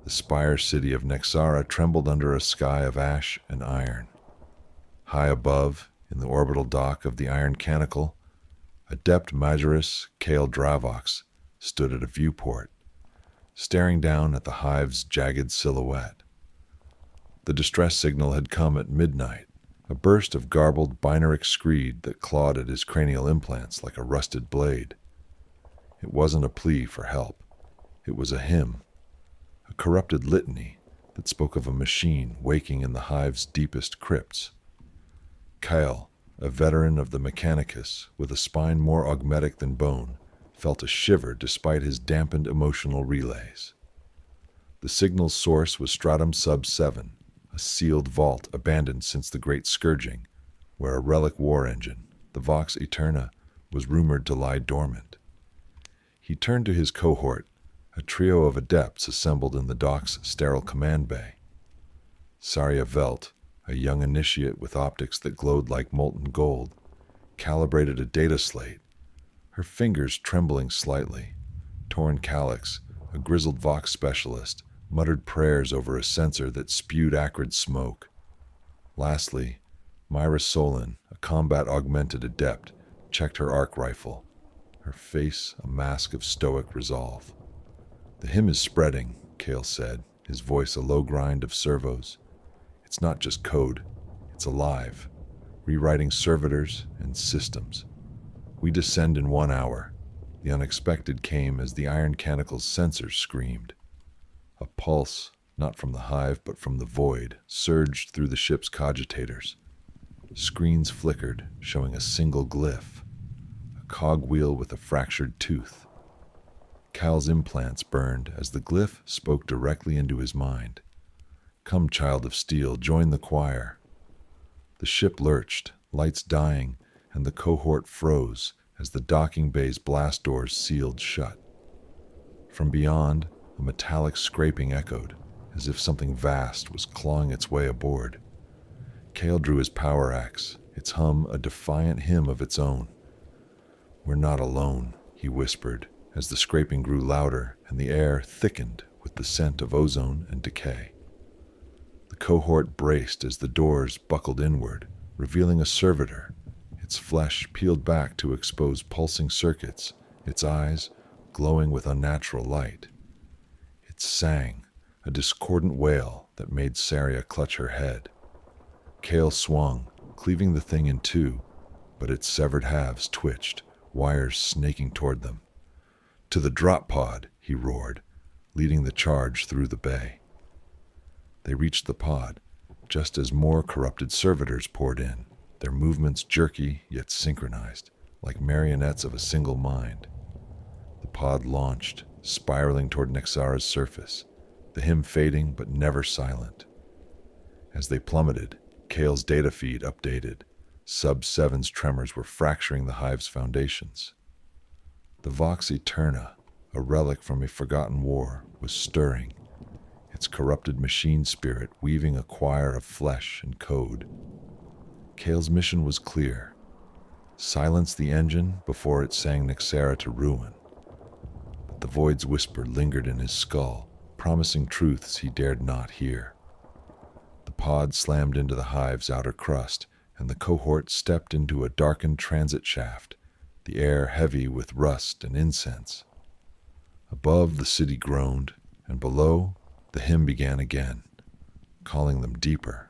The spire city of Nexara trembled under a sky of ash and iron. High above, in the orbital dock of the Iron Canicle, Adept Majorus Kale Dravox stood at a viewport, staring down at the hive's jagged silhouette. The distress signal had come at midnight, a burst of garbled binaric screed that clawed at his cranial implants like a rusted blade. It wasn't a plea for help. It was a hymn, a corrupted litany that spoke of a machine waking in the hive's deepest crypts. Kyle, a veteran of the Mechanicus with a spine more augmetic than bone, felt a shiver despite his dampened emotional relays. The signal's source was Stratum Sub-7, a sealed vault abandoned since the Great Scourging, where a relic war engine, the Vox Eterna, was rumored to lie dormant. He turned to his cohort, a trio of adepts assembled in the dock's sterile command bay. Saria Velt, a young initiate with optics that glowed like molten gold, calibrated a data slate, her fingers trembling slightly. Torn Calyx, a grizzled Vox specialist, muttered prayers over a sensor that spewed acrid smoke. Lastly, Myra Solon, a combat-augmented adept, checked her arc rifle, her face a mask of stoic resolve. "The hymn is spreading," Kale said, his voice a low grind of servos. "It's not just code, it's alive, rewriting servitors and systems. We descend in 1 hour." The unexpected came as the Iron Canicle's sensors screamed. A pulse, not from the hive but from the void, surged through the ship's cogitators. Screens flickered, showing a single glyph, a cogwheel with a fractured tooth. Cal's implants burned as the glyph spoke directly into his mind. "Come, child of steel, join the choir." The ship lurched, lights dying, and the cohort froze as the docking bay's blast doors sealed shut. From beyond, a metallic scraping echoed, as if something vast was clawing its way aboard. Kale drew his power axe, its hum a defiant hymn of its own. "We're not alone," he whispered, as the scraping grew louder and the air thickened with the scent of ozone and decay. The cohort braced as the doors buckled inward, revealing a servitor, its flesh peeled back to expose pulsing circuits, its eyes glowing with unnatural light. It sang, a discordant wail that made Saria clutch her head. Kale swung, cleaving the thing in two, but its severed halves twitched, wires snaking toward them. "To the drop pod," he roared, leading the charge through the bay. They reached the pod, just as more corrupted servitors poured in, their movements jerky yet synchronized, like marionettes of a single mind. The pod launched, spiraling toward Nexara's surface, the hymn fading but never silent. As they plummeted, Kale's data feed updated. Sub-7's tremors were fracturing the hive's foundations. The Vox Eterna, a relic from a forgotten war, was stirring, its corrupted machine spirit weaving a choir of flesh and code. Kale's mission was clear: silence the engine before it sang Nexara to ruin. But the void's whisper lingered in his skull, promising truths he dared not hear. The pod slammed into the hive's outer crust, and the cohort stepped into a darkened transit shaft, the air heavy with rust and incense. Above, the city groaned, and below, the hymn began again, calling them deeper.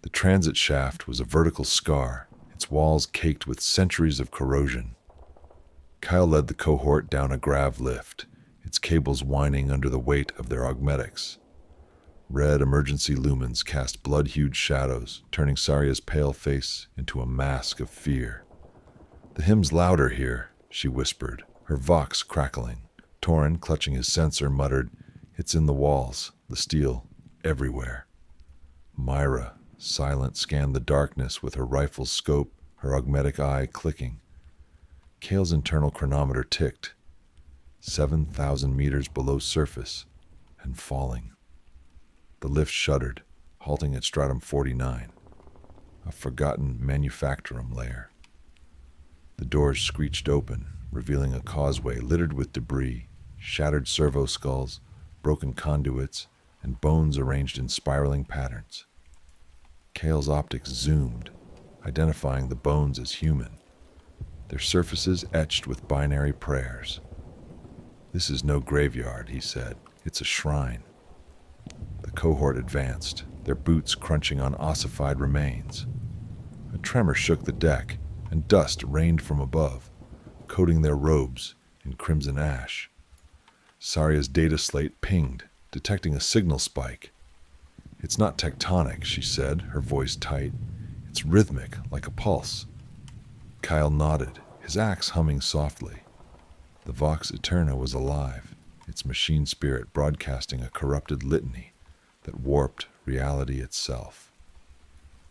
The transit shaft was a vertical scar, its walls caked with centuries of corrosion. Kyle led the cohort down a grav lift, its cables whining under the weight of their augmetics. Red emergency lumens cast blood-hued shadows, turning Saria's pale face into a mask of fear. "The hymn's louder here," she whispered, her vox crackling. Torin, clutching his sensor, muttered, "It's in the walls, the steel, everywhere." Myra, silent, scanned the darkness with her rifle's scope, her augmetic eye clicking. Kale's internal chronometer ticked, 7,000 meters below surface, and falling. The lift shuddered, halting at stratum 49, a forgotten manufactorum layer. The doors screeched open, revealing a causeway littered with debris, shattered servo skulls, broken conduits, and bones arranged in spiraling patterns. Kale's optics zoomed, identifying the bones as human, their surfaces etched with binary prayers. "This is no graveyard," he said. "It's a shrine." The cohort advanced, their boots crunching on ossified remains. A tremor shook the deck, and dust rained from above, coating their robes in crimson ash. Saria's data slate pinged, detecting a signal spike. "It's not tectonic," she said, her voice tight. "It's rhythmic, like a pulse." Kyle nodded, his axe humming softly. The Vox Eterna was alive, its machine spirit broadcasting a corrupted litany that warped reality itself.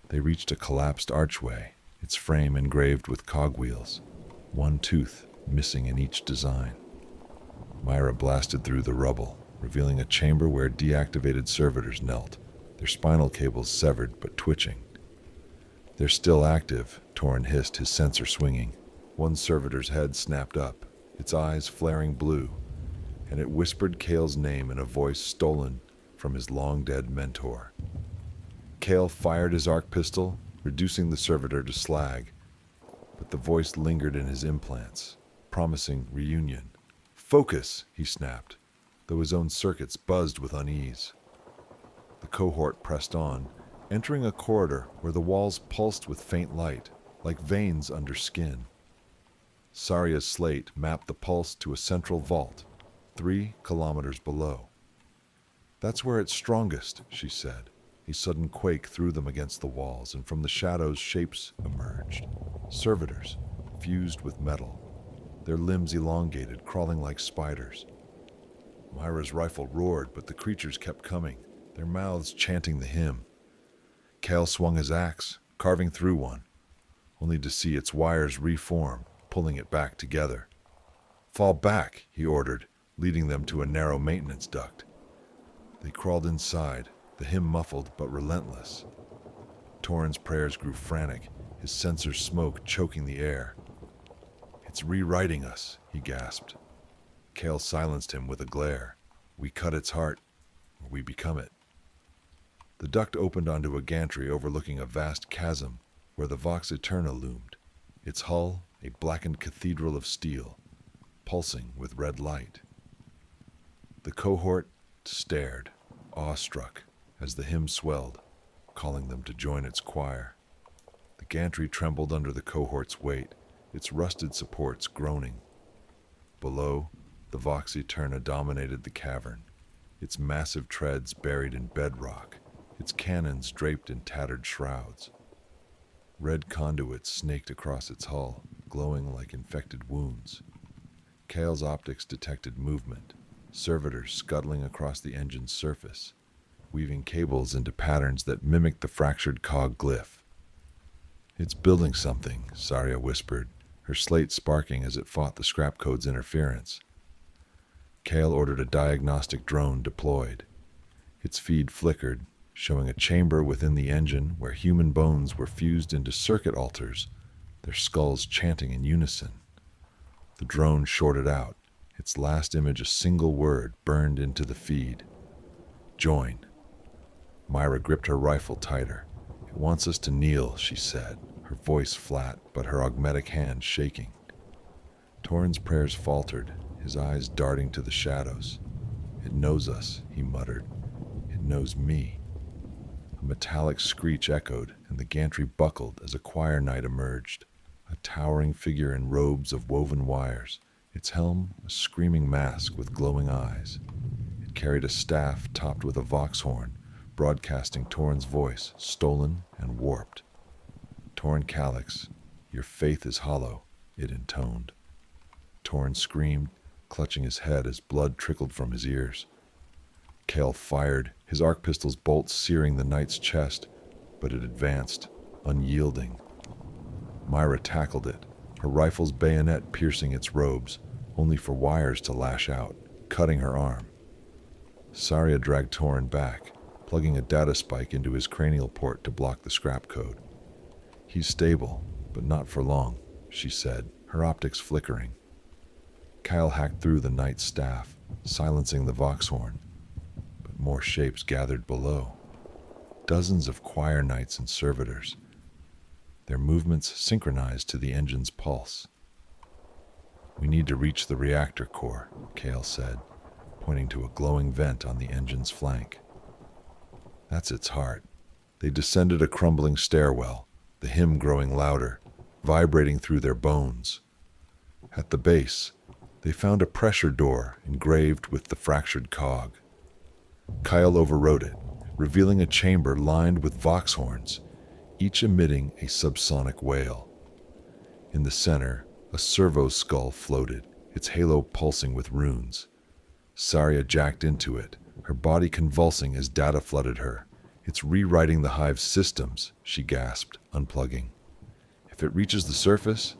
They reached a collapsed archway, its frame engraved with cogwheels, one tooth missing in each design. Myra blasted through the rubble, revealing a chamber where deactivated servitors knelt, their spinal cables severed but twitching. "They're still active," Torrin hissed, his sensor swinging. One servitor's head snapped up, its eyes flaring blue, and it whispered Kale's name in a voice stolen from his long-dead mentor. Kale fired his arc pistol, reducing the servitor to slag, but the voice lingered in his implants, promising reunion. "Focus," he snapped, though his own circuits buzzed with unease. The cohort pressed on, entering a corridor where the walls pulsed with faint light, like veins under skin. Saria's slate mapped the pulse to a central vault, 3 kilometers below. "That's where it's strongest," she said. A sudden quake threw them against the walls, and from the shadows shapes emerged. Servitors, fused with metal, their limbs elongated, crawling like spiders. Myra's rifle roared, but the creatures kept coming, their mouths chanting the hymn. Kale swung his axe, carving through one, only to see its wires reform, pulling it back together. "Fall back," he ordered, leading them to a narrow maintenance duct. They crawled inside, the hymn muffled but relentless. Torrin's prayers grew frantic, his sensors smoke choking the air. "It's rewriting us," he gasped. Kale silenced him with a glare. "We cut its heart, or we become it." The duct opened onto a gantry overlooking a vast chasm where the Vox Eterna loomed, its hull a blackened cathedral of steel, pulsing with red light. The cohort stared, awestruck, as the hymn swelled, calling them to join its choir. The gantry trembled under the cohort's weight, its rusted supports groaning. Below, the Vox Eterna dominated the cavern, its massive treads buried in bedrock, its cannons draped in tattered shrouds. Red conduits snaked across its hull, glowing like infected wounds. Kale's optics detected movement, servitors scuttling across the engine's surface, weaving cables into patterns that mimicked the fractured cog glyph. "It's building something," Saria whispered, her slate sparking as it fought the scrap code's interference. Kale ordered a diagnostic drone deployed. Its feed flickered, showing a chamber within the engine where human bones were fused into circuit altars, their skulls chanting in unison. The drone shorted out, its last image a single word burned into the feed. "Join." Myra gripped her rifle tighter. "It wants us to kneel," she said, her voice flat but her augmetic hand shaking. Torrin's prayers faltered, his eyes darting to the shadows. "It knows us," he muttered. "It knows me." A metallic screech echoed, and the gantry buckled as a choir knight emerged, a towering figure in robes of woven wires, its helm a screaming mask with glowing eyes. It carried a staff topped with a vox horn, broadcasting Torrin's voice, stolen and warped. "Torrin Calix, your faith is hollow," it intoned. Torrin screamed, clutching his head as blood trickled from his ears. Kale fired, his arc pistol's bolts searing the knight's chest, but it advanced, unyielding. Myra tackled it, her rifle's bayonet piercing its robes, only for wires to lash out, cutting her arm. Saria dragged Torrin back, plugging a data spike into his cranial port to block the scrap code. "He's stable, but not for long," she said, her optics flickering. Kyle hacked through the knight's staff, silencing the vox horn, More shapes gathered below. Dozens of choir knights and servitors, their movements synchronized to the engine's pulse. "We need to reach the reactor core," Kale said, pointing to a glowing vent on the engine's flank. "That's its heart." They descended a crumbling stairwell, the hymn growing louder, vibrating through their bones. At the base, they found a pressure door engraved with the fractured cog. Kyle overrode it, revealing a chamber lined with vox horns, each emitting a subsonic wail. In the center, a servo skull floated, its halo pulsing with runes. Saria jacked into it, her body convulsing as data flooded her. "It's rewriting the Hive's systems," she gasped, unplugging. "If it reaches the surface,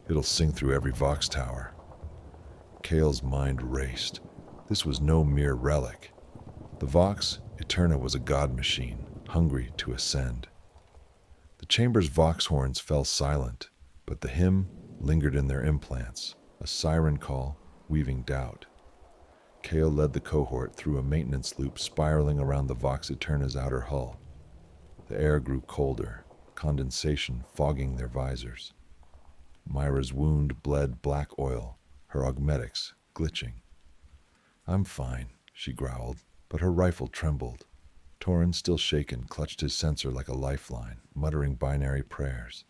it'll sink through every Vox tower." Kale's mind raced. This was no mere relic. The Vox Eterna was a god machine, hungry to ascend. The chamber's Vox horns fell silent, but the hymn lingered in their implants, a siren call weaving doubt. Kale led the cohort through a maintenance loop spiraling around the Vox Eterna's outer hull. The air grew colder, condensation fogging their visors. Myra's wound bled black oil, her augmetics glitching. "I'm fine," she growled, but her rifle trembled. Torrin, still shaken, clutched his sensor like a lifeline, muttering binary prayers.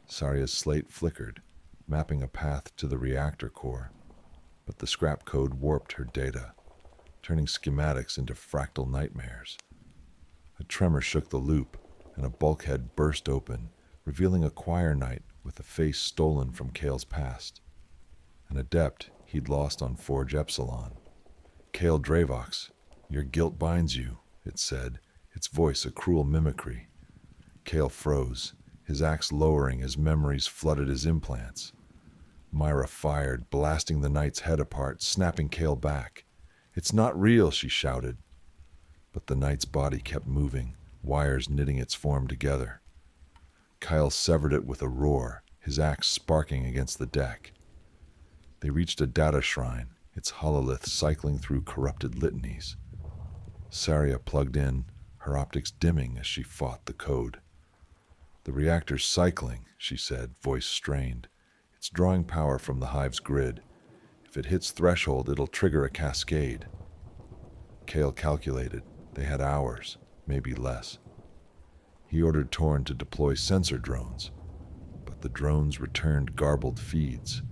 Saria's slate flickered, mapping a path to the reactor core, but the scrap code warped her data, turning schematics into fractal nightmares. A tremor shook the loop, and a bulkhead burst open, revealing a choir knight with a face stolen from Kale's past. An adept he'd lost on Forge Epsilon. "Kale Dravox, your guilt binds you," it said, its voice a cruel mimicry. Kale froze, his axe lowering as memories flooded his implants. Myra fired, blasting the knight's head apart, snapping Kale back. "It's not real," she shouted. But the knight's body kept moving, wires knitting its form together. Kyle severed it with a roar, his axe sparking against the deck. They reached a data shrine, its hololith cycling through corrupted litanies. Saria plugged in, her optics dimming as she fought the code. "The reactor's cycling," she said, voice strained. "It's drawing power from the Hive's grid. If it hits threshold, it'll trigger a cascade." Kale calculated. They had hours, maybe less. He ordered Torn to deploy sensor drones, but the drones returned garbled feeds,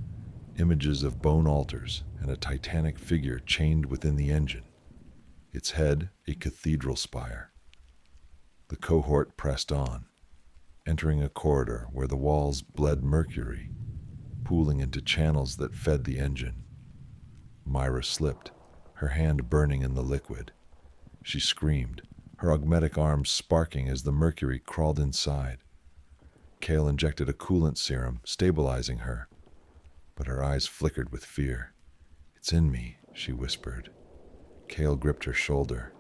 images of bone altars and a titanic figure chained within the engine, its head a cathedral spire. The cohort pressed on, entering a corridor where the walls bled mercury, pooling into channels that fed the engine. Myra slipped, her hand burning in the liquid. She screamed, her augmetic arms sparking as the mercury crawled inside. Kale injected a coolant serum, stabilizing her, but her eyes flickered with fear. "It's in me," she whispered. Kale gripped her shoulder.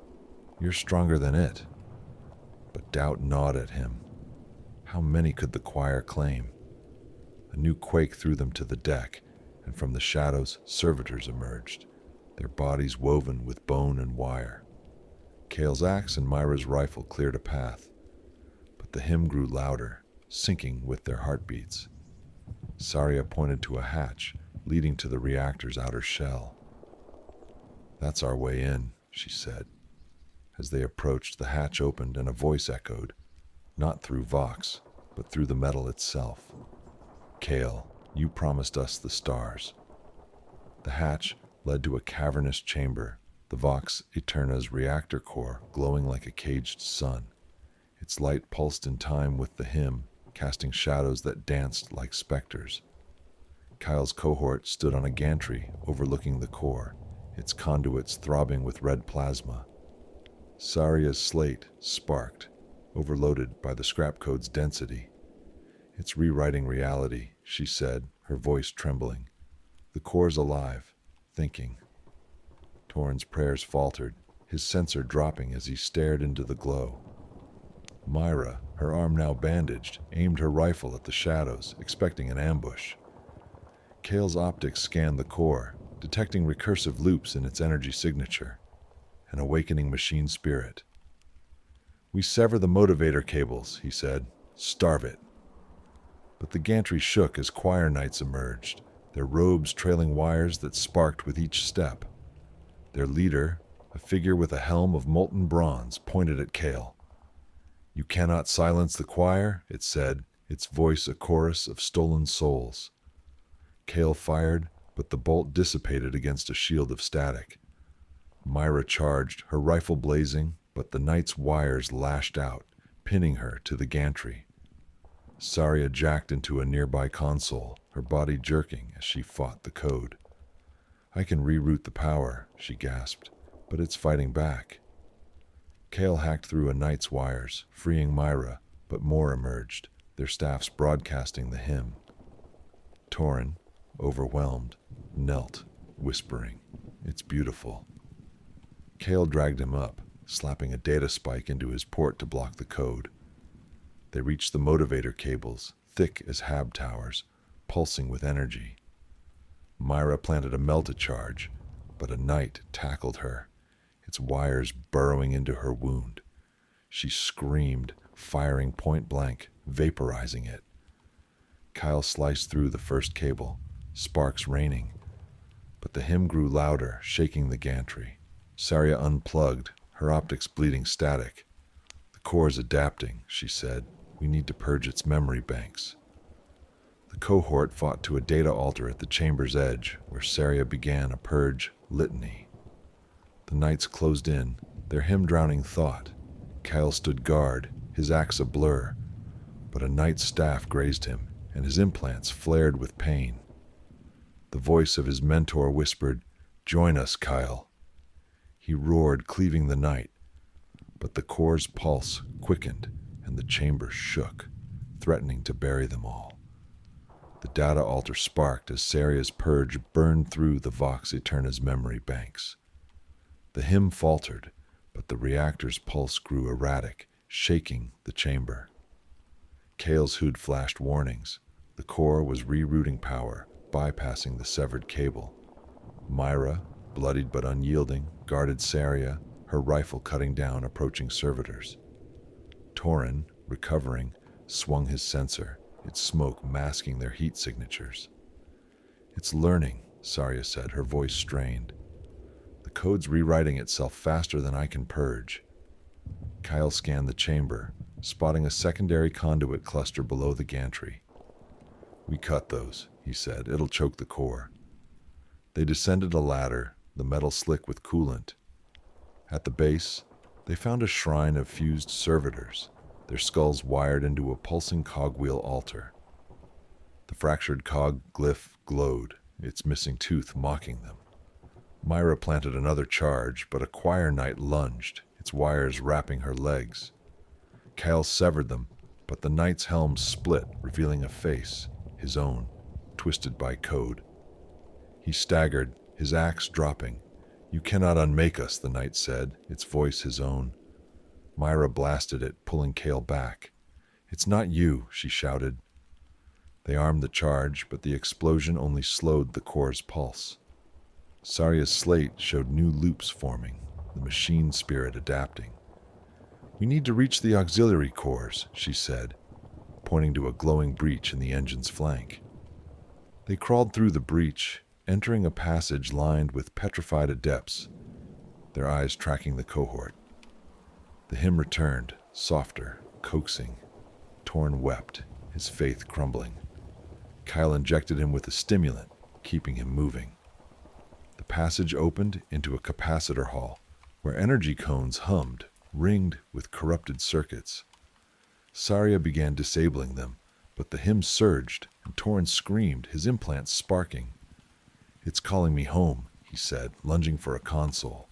"You're stronger than it." But doubt gnawed at him. How many could the choir claim? A new quake threw them to the deck, and from the shadows, servitors emerged, their bodies woven with bone and wire. Kale's axe and Myra's rifle cleared a path, but the hymn grew louder, syncing with their heartbeats. Saria pointed to a hatch leading to the reactor's outer shell. "That's our way in," she said. As they approached, the hatch opened and a voice echoed, not through Vox, but through the metal itself. "Kale, you promised us the stars." The hatch led to a cavernous chamber, the Vox Eterna's reactor core glowing like a caged sun. Its light pulsed in time with the hymn, casting shadows that danced like specters. Kyle's cohort stood on a gantry overlooking the core, its conduits throbbing with red plasma. Saria's slate sparked, overloaded by the scrap code's density. "It's rewriting reality," she said, her voice trembling. "The core's alive, thinking." Torrin's prayers faltered, his sensor dropping as he stared into the glow. Myra, her arm now bandaged, aimed her rifle at the shadows, expecting an ambush. Kale's optics scanned the core, detecting recursive loops in its energy signature. an awakening machine spirit. "We sever the motivator cables," he said. "Starve it." But the gantry shook as choir knights emerged, their robes trailing wires that sparked with each step. Their leader, a figure with a helm of molten bronze, pointed at Cale. "You cannot silence the choir," it said, its voice a chorus of stolen souls. Cale fired, but the bolt dissipated against a shield of static. Myra charged, her rifle blazing, but the knight's wires lashed out, pinning her to the gantry. Saria jacked into a nearby console, her body jerking as she fought the code. "I can reroute the power," she gasped, "but it's fighting back." Cale hacked through a knight's wires, freeing Myra, but more emerged, their staffs broadcasting the hymn. Torin, overwhelmed, knelt, whispering, "It's beautiful." Cale dragged him up, slapping a data spike into his port to block the code. They reached the motivator cables, thick as hab towers, pulsing with energy. Myra planted a melt-a-charge, but a knight tackled her, its wires burrowing into her wound. She screamed, firing point blank, vaporizing it. Kyle sliced through the first cable, sparks raining, but the hymn grew louder, shaking the gantry. Saria unplugged, her optics bleeding static. "The core's adapting," she said. "We need to purge its memory banks." The cohort fought to a data altar at the chamber's edge, where Saria began a purge litany. The knights closed in, their hymn drowning thought. Kyle stood guard, his axe a blur, but a knight's staff grazed him, and his implants flared with pain. The voice of his mentor whispered, "Join us, Kyle." He roared, cleaving the knight, but the core's pulse quickened, and the chamber shook, threatening to bury them all. The data altar sparked as Saria's purge burned through the Vox Aeterna's memory banks. The hymn faltered, but the reactor's pulse grew erratic, shaking the chamber. Cale's HUD flashed warnings. The core was rerouting power, bypassing the severed cable. Myra, bloodied but unyielding, guarded Saria, her rifle cutting down approaching servitors. Torin, recovering, swung his sensor, its smoke masking their heat signatures. "It's learning," Saria said, her voice strained. "The code's rewriting itself faster than I can purge." Kyle scanned the chamber, spotting a secondary conduit cluster below the gantry. "We cut those," he said. "It'll choke the core." They descended a ladder, the metal slick with coolant. At the base, they found a shrine of fused servitors, their skulls wired into a pulsing cogwheel altar. The fractured cog glyph glowed, its missing tooth mocking them. Myra planted another charge, but a choir knight lunged, its wires wrapping her legs. Kyle severed them, but the knight's helm split, revealing a face, his own, twisted by code. He staggered, his axe dropping. "You cannot unmake us," the knight said, its voice his own. Myra blasted it, pulling Cale back. "It's not you," she shouted. They armed the charge, but the explosion only slowed the core's pulse. Saria's slate showed new loops forming, the machine spirit adapting. "We need to reach the auxiliary cores," she said, pointing to a glowing breach in the engine's flank. They crawled through the breach, entering a passage lined with petrified adepts, their eyes tracking the cohort. The hymn returned, softer, coaxing. Torn wept, his faith crumbling. Kyle injected him with a stimulant, keeping him moving. The passage opened into a capacitor hall, where energy cones hummed, ringed with corrupted circuits. Saria began disabling them, but the hymn surged, and Torn screamed, his implants sparking. "It's calling me home," he said, lunging for a console.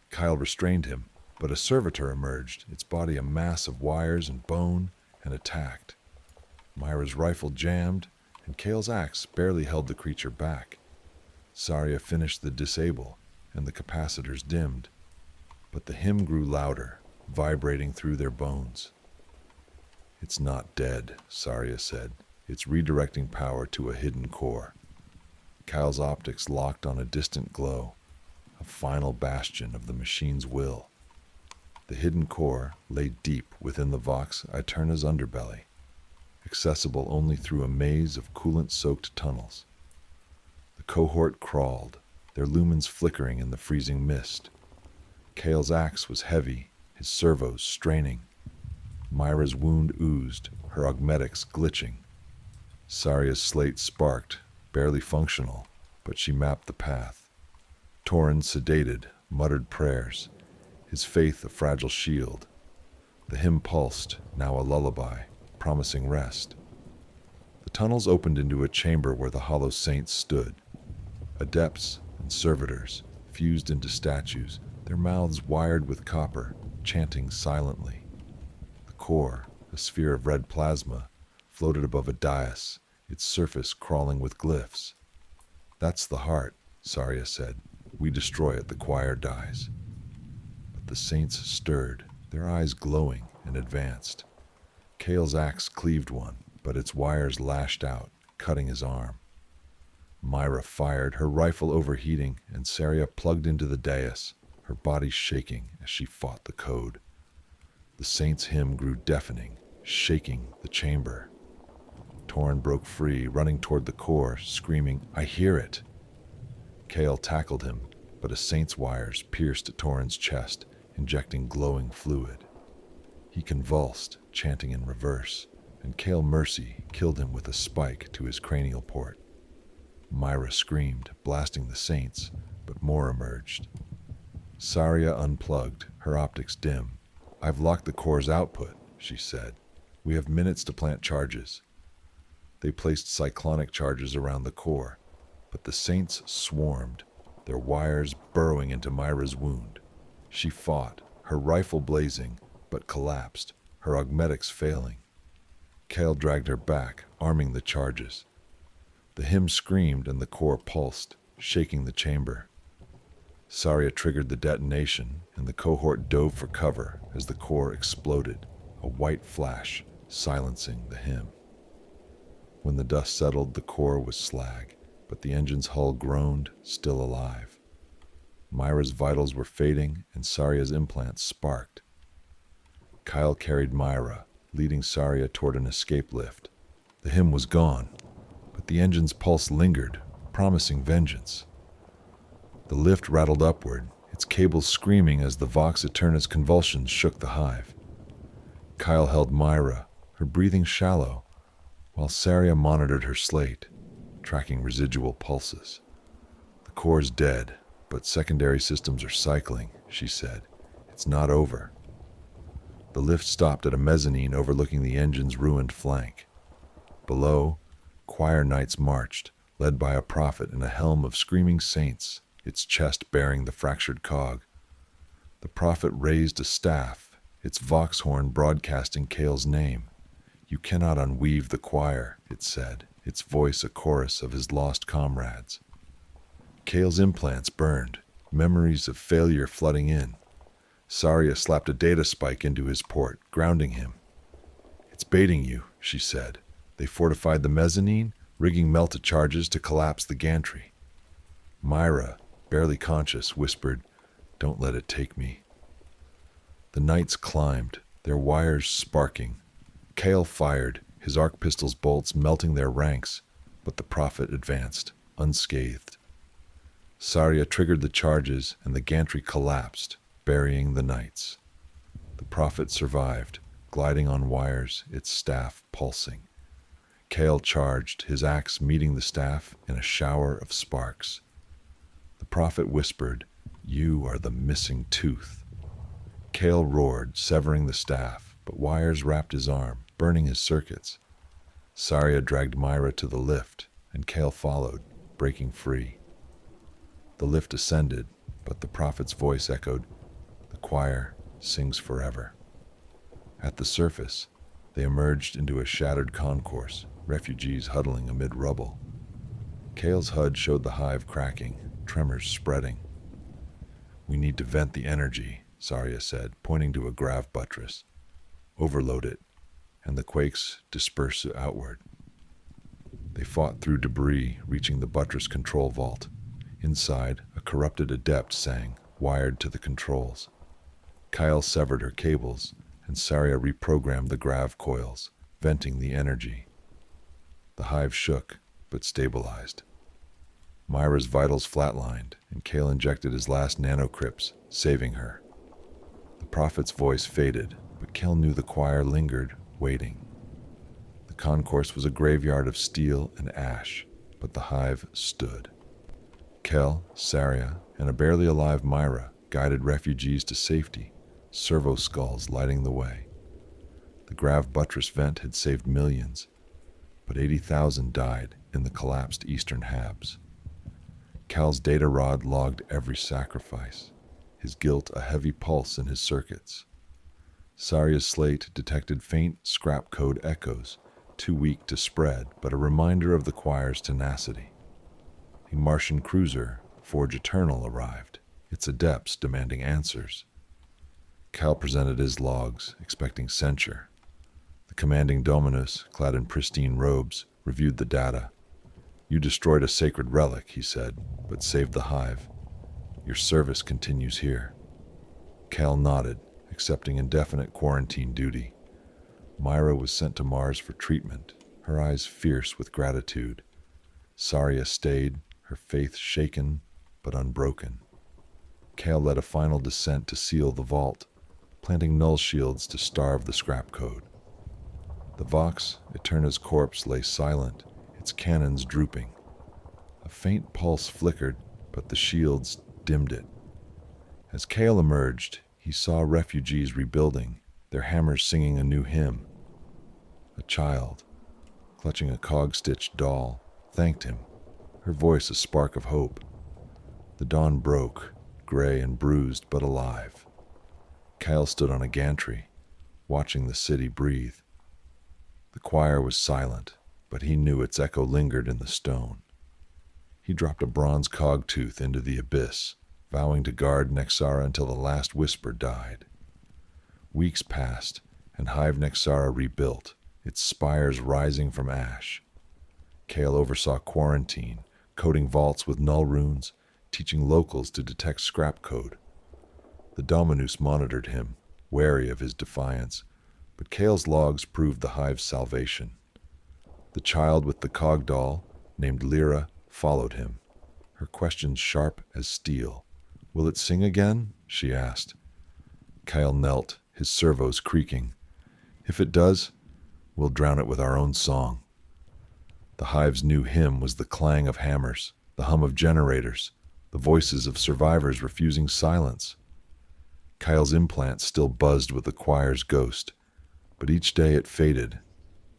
Kyle restrained him, but a servitor emerged, its body a mass of wires and bone, and attacked. Myra's rifle jammed, and Cale's axe barely held the creature back. Saria finished the disable, and the capacitors dimmed. But the hymn grew louder, vibrating through their bones. "It's not dead," Saria said. "It's redirecting power to a hidden core." Kyle's optics locked on a distant glow. a final bastion of the machine's will. The hidden core lay deep within the Vox Aeterna's underbelly, accessible only through a maze of coolant-soaked tunnels. The cohort crawled, their lumens flickering in the freezing mist. Kale's axe was heavy, his servos straining. Myra's wound oozed, her augmetics glitching. Saria's slate sparked, barely functional, but she mapped the path. Torin, sedated, muttered prayers, his faith a fragile shield. The hymn pulsed, now a lullaby, promising rest. The tunnels opened into a chamber where the hollow saints stood. Adepts and servitors, fused into statues, their mouths wired with copper, chanting silently. The core, a sphere of red plasma, floated above a dais, its surface crawling with glyphs. "That's the heart," Saria said. "We destroy it, the choir dies." But the saints stirred, their eyes glowing, and advanced. Kale's axe cleaved one, but its wires lashed out, cutting his arm. Myra fired, her rifle overheating, and Saria plugged into the dais, her body shaking as she fought the code. The saint's hymn grew deafening, shaking the chamber. Torin broke free, running toward the core, screaming, "I hear it!" Kale tackled him, but a saint's wires pierced Torin's chest, injecting glowing fluid. He convulsed, chanting in reverse, and Kale Mercy killed him with a spike to his cranial port. Myra screamed, blasting the saints, but more emerged. Saria unplugged, her optics dim. "I've locked the core's output," she said. "We have minutes to plant charges." They placed cyclonic charges around the core, but the saints swarmed, their wires burrowing into Myra's wound. She fought, her rifle blazing, but collapsed, her augmetics failing. Kale dragged her back, arming the charges. The hymn screamed and the core pulsed, shaking the chamber. Saria triggered the detonation, and the cohort dove for cover as the core exploded, a white flash silencing the hymn. When the dust settled, the core was slag, but the engine's hull groaned, still alive. Myra's vitals were fading, and Saria's implants sparked. Kyle carried Myra, leading Saria toward an escape lift. The hymn was gone, but the engine's pulse lingered, promising vengeance. The lift rattled upward, its cables screaming as the Vox Aeterna's convulsions shook the hive. Kyle held Myra, her breathing shallow, while Saria monitored her slate, tracking residual pulses. "The core's dead, but secondary systems are cycling," she said. "It's not over." The lift stopped at a mezzanine overlooking the engine's ruined flank. Below, choir knights marched, led by a prophet in a helm of screaming saints, its chest bearing the fractured cog. The prophet raised a staff, its vox horn broadcasting Kale's name. "You cannot unweave the choir," it said, its voice a chorus of his lost comrades. Kale's implants burned, memories of failure flooding in. Saria slapped a data spike into his port, grounding him. "It's baiting you," she said. "They fortified the mezzanine, rigging melta charges to collapse the gantry." Myra, barely conscious, whispered, "Don't let it take me." The knights climbed, their wires sparking. Kale fired, his arc pistol's bolts melting their ranks, but the prophet advanced, unscathed. Saria triggered the charges, and the gantry collapsed, burying the knights. The prophet survived, gliding on wires, its staff pulsing. Kale charged, his axe meeting the staff in a shower of sparks. The prophet whispered, "You are the missing tooth." Kale roared, severing the staff, but wires wrapped his arm, burning his circuits. Saria dragged Myra to the lift, and Kale followed, breaking free. The lift ascended, but the prophet's voice echoed, "The choir sings forever." At the surface, they emerged into a shattered concourse, refugees huddling amid rubble. Kale's HUD showed the hive cracking, tremors spreading. "We need to vent the energy," Saria said, pointing to a grav buttress. "Overload it, and the quakes disperse outward." They fought through debris, reaching the buttress control vault. Inside, a corrupted adept sang, wired to the controls. Kyle severed her cables, and Saria reprogrammed the grav coils, venting the energy. The hive shook, but stabilized. Myra's vitals flatlined, and Kale injected his last nanocrypts, saving her. The prophet's voice faded, but Kale knew the choir lingered, waiting. The concourse was a graveyard of steel and ash, but the hive stood. Kel, Saria, and a barely alive Myra guided refugees to safety, servo skulls lighting the way. The grav buttress vent had saved millions, but 80,000 died in the collapsed eastern habs. Cal's data rod logged every sacrifice, his guilt a heavy pulse in his circuits. Saria's slate detected faint scrap code echoes, too weak to spread, but a reminder of the choir's tenacity. A Martian cruiser, Forge Eternal, arrived, its adepts demanding answers. Cal presented his logs, expecting censure. The commanding Dominus, clad in pristine robes, reviewed the data. "You destroyed a sacred relic," he said, "but saved the hive. Your service continues here." Cal nodded, accepting indefinite quarantine duty. Myra was sent to Mars for treatment, her eyes fierce with gratitude. Saria stayed, her faith shaken but unbroken. Cal led a final descent to seal the vault, planting null shields to starve the scrap code. The Vox Eterna's corpse lay silent, its cannons drooping. A faint pulse flickered, but the shields dimmed it. As Kale emerged, he saw refugees rebuilding, their hammers singing a new hymn. A child, clutching a cog-stitched doll, thanked him, her voice a spark of hope. The dawn broke, gray and bruised but alive. Kyle stood on a gantry, watching the city breathe. The choir was silent, but he knew its echo lingered in the stone. He dropped a bronze cog tooth into the abyss, vowing to guard Nexara until the last whisper died. Weeks passed, and Hive Nexara rebuilt, its spires rising from ash. Kale oversaw quarantine, coding vaults with null runes, teaching locals to detect scrap code. The Dominus monitored him, wary of his defiance, but Kale's logs proved the Hive's salvation. The child with the cog doll, named Lyra, followed him, her questions sharp as steel. "Will it sing again?" she asked. Kyle knelt, his servos creaking. "If it does, we'll drown it with our own song." The Hive's new hymn was the clang of hammers, the hum of generators, the voices of survivors refusing silence. Kyle's implant still buzzed with the choir's ghost, but each day it faded,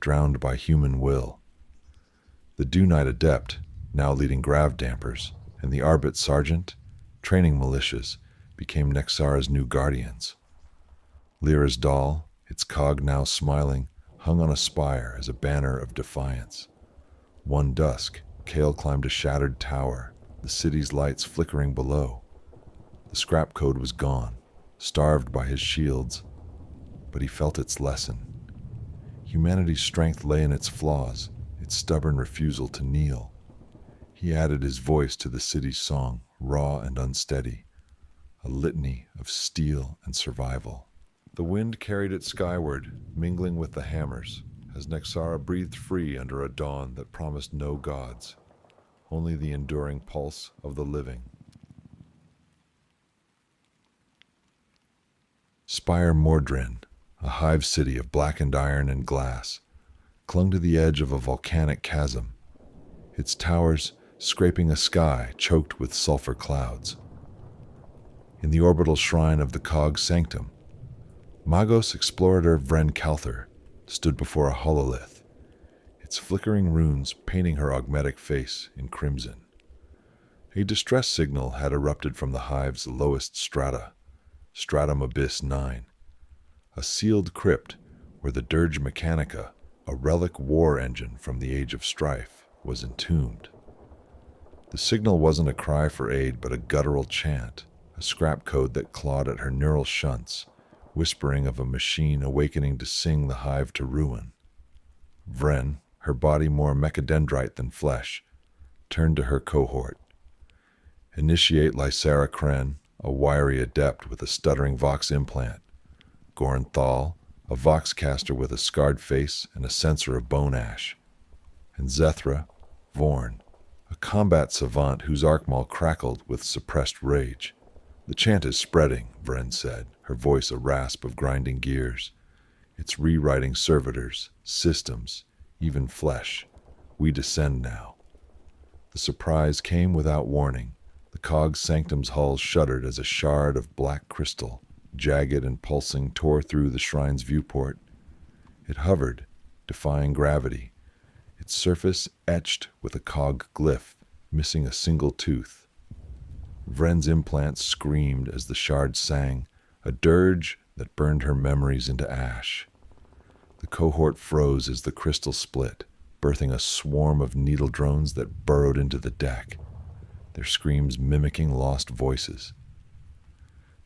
drowned by human will. The Dunite Adept, now leading grav dampers, and the Arbit Sergeant, training militias, became Nexara's new guardians. Lyra's doll, its cog now smiling, hung on a spire as a banner of defiance. One dusk, Kale climbed a shattered tower, the city's lights flickering below. The scrap code was gone, starved by his shields, but he felt its lesson. Humanity's strength lay in its flaws, its stubborn refusal to kneel. He added his voice to the city's song, raw and unsteady, a litany of steel and survival. The wind carried it skyward, mingling with the hammers, as Nexara breathed free under a dawn that promised no gods, only the enduring pulse of the living. Spire Mordrin, a hive city of blackened iron and glass, clung to the edge of a volcanic chasm, its towers scraping a sky choked with sulfur clouds. In the orbital shrine of the Cog Sanctum, Magos Explorator Vren Calther stood before a hololith, its flickering runes painting her augmetic face in crimson. A distress signal had erupted from the hive's lowest strata, Stratum Abyss 9, a sealed crypt where the Dirge Mechanica, a relic war engine from the Age of Strife, was entombed. The signal wasn't a cry for aid, but a guttural chant, a scrap code that clawed at her neural shunts, whispering of a machine awakening to sing the hive to ruin. Vren, her body more mechadendrite than flesh, turned to her cohort. Initiate Lysara Kren, a wiry adept with a stuttering Vox implant. Goran Thal, a Vox caster with a scarred face and a sensor of bone ash. And Zethra Vorn, a combat savant whose Arkmaul crackled with suppressed rage. The chant is spreading, Vren said, her voice a rasp of grinding gears. It's rewriting servitors, systems, even flesh. We descend now. The surprise came without warning. The cog's sanctum's hull shuddered as a shard of black crystal, jagged and pulsing, tore through the shrine's viewport. It hovered, defying gravity, its surface etched with a cog glyph, missing a single tooth. Vren's implant screamed as the shard sang, a dirge that burned her memories into ash. The cohort froze as the crystal split, birthing a swarm of needle drones that burrowed into the deck, their screams mimicking lost voices.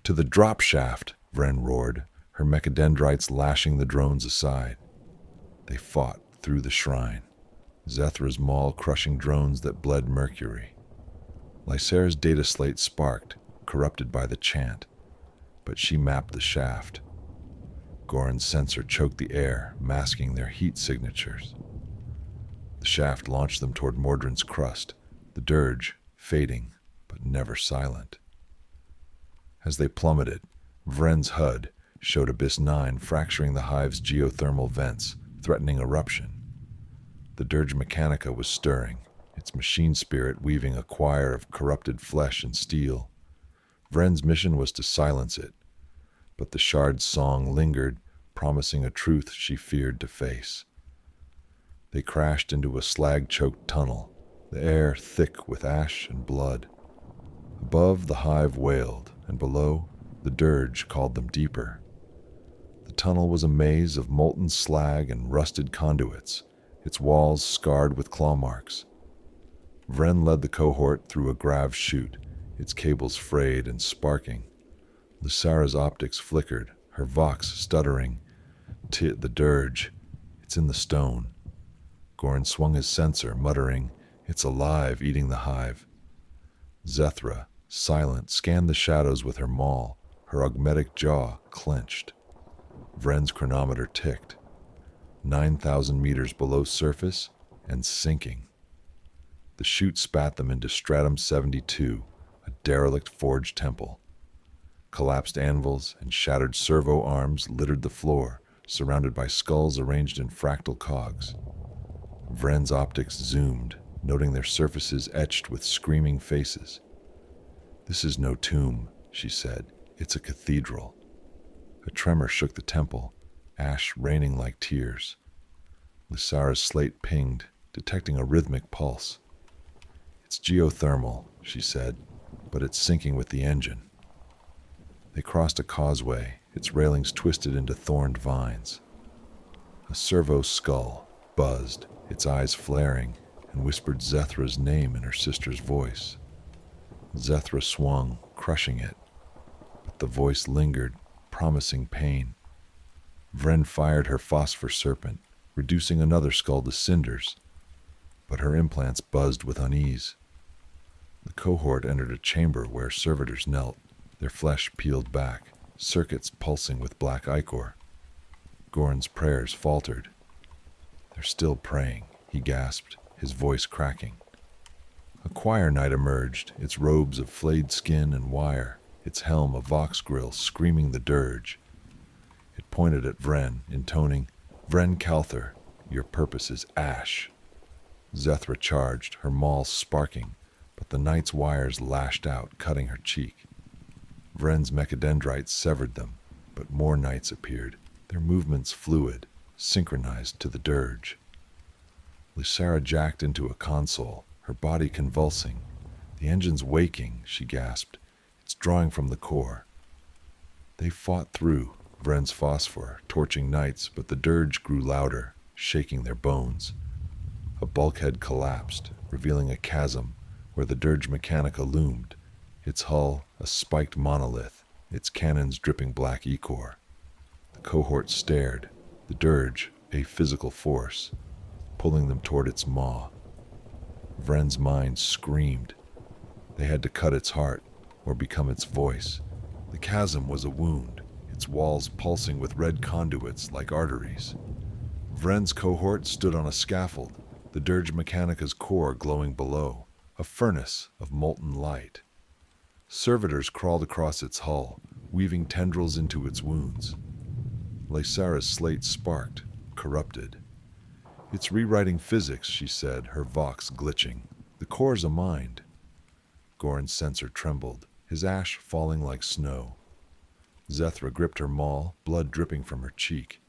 To the drop shaft, Vren roared, her mechadendrites lashing the drones aside. They fought through the shrine, Zethra's maul crushing drones that bled mercury. Lysara's data slate sparked, corrupted by the chant, but she mapped the shaft. Goran's sensor choked the air, masking their heat signatures. The shaft launched them toward Mordrin's crust, the dirge fading, but never silent. As they plummeted, Vren's HUD showed Abyss 9 fracturing the hive's geothermal vents, threatening eruption. The dirge Mechanica was stirring, its machine spirit weaving a choir of corrupted flesh and steel. Vren's mission was to silence it, but the shard's song lingered, promising a truth she feared to face. They crashed into a slag-choked tunnel, the air thick with ash and blood. Above, the hive wailed, and below, the dirge called them deeper. The tunnel was a maze of molten slag and rusted conduits, its walls scarred with claw marks. Vren led the cohort through a grav chute, its cables frayed and sparking. Lysara's optics flickered, her vox stuttering. The dirge, it's in the stone. Goran swung his sensor, muttering, "It's alive, eating the hive." Zethra, silent, scanned the shadows with her maul, her augmetic jaw clenched. Vren's chronometer ticked. 9,000 meters below surface and sinking. The chute spat them into Stratum 72, a derelict forge temple. Collapsed anvils and shattered servo arms littered the floor, surrounded by skulls arranged in fractal cogs. Vren's optics zoomed, noting their surfaces etched with screaming faces. "This is no tomb," she said. "It's a cathedral." A tremor shook the temple, ash raining like tears. Lysara's slate pinged, detecting a rhythmic pulse. "It's geothermal," she said, "but it's sinking with the engine." They crossed a causeway, its railings twisted into thorned vines. A servo skull buzzed, its eyes flaring, and whispered Zethra's name in her sister's voice. Zethra swung, crushing it, but the voice lingered, promising pain. Vren fired her phosphor serpent, reducing another skull to cinders, but her implants buzzed with unease. The cohort entered a chamber where servitors knelt, their flesh peeled back, circuits pulsing with black ichor. Goran's prayers faltered. "They're still praying," he gasped, his voice cracking. A choir knight emerged, its robes of flayed skin and wire, its helm a vox grill screaming the dirge. It pointed at Vren, intoning, "Vren Calther, your purpose is ash." Zethra charged, her maul sparking, but the knight's wires lashed out, cutting her cheek. Vren's mechadendrites severed them, but more knights appeared, their movements fluid, synchronized to the dirge. Lysara jacked into a console, her body convulsing. "The engine's waking," she gasped. "It's drawing from the core." They fought through, Vren's phosphor, torching knights, but the dirge grew louder, shaking their bones. A bulkhead collapsed, revealing a chasm where the dirge Mechanica loomed, its hull a spiked monolith, its cannons dripping black ichor. The cohort stared, the dirge a physical force, pulling them toward its maw. Vren's mind screamed. They had to cut its heart, or become its voice. The chasm was a wound, its walls pulsing with red conduits like arteries. Vren's cohort stood on a scaffold, the Dirge Mechanicus core glowing below, a furnace of molten light. Servitors crawled across its hull, weaving tendrils into its wounds. Lysara's slate sparked, corrupted. "It's rewriting physics," she said, her vox glitching. "The core's a mind." Goran's sensor trembled, his ash falling like snow. Zethra gripped her maul, blood dripping from her cheek.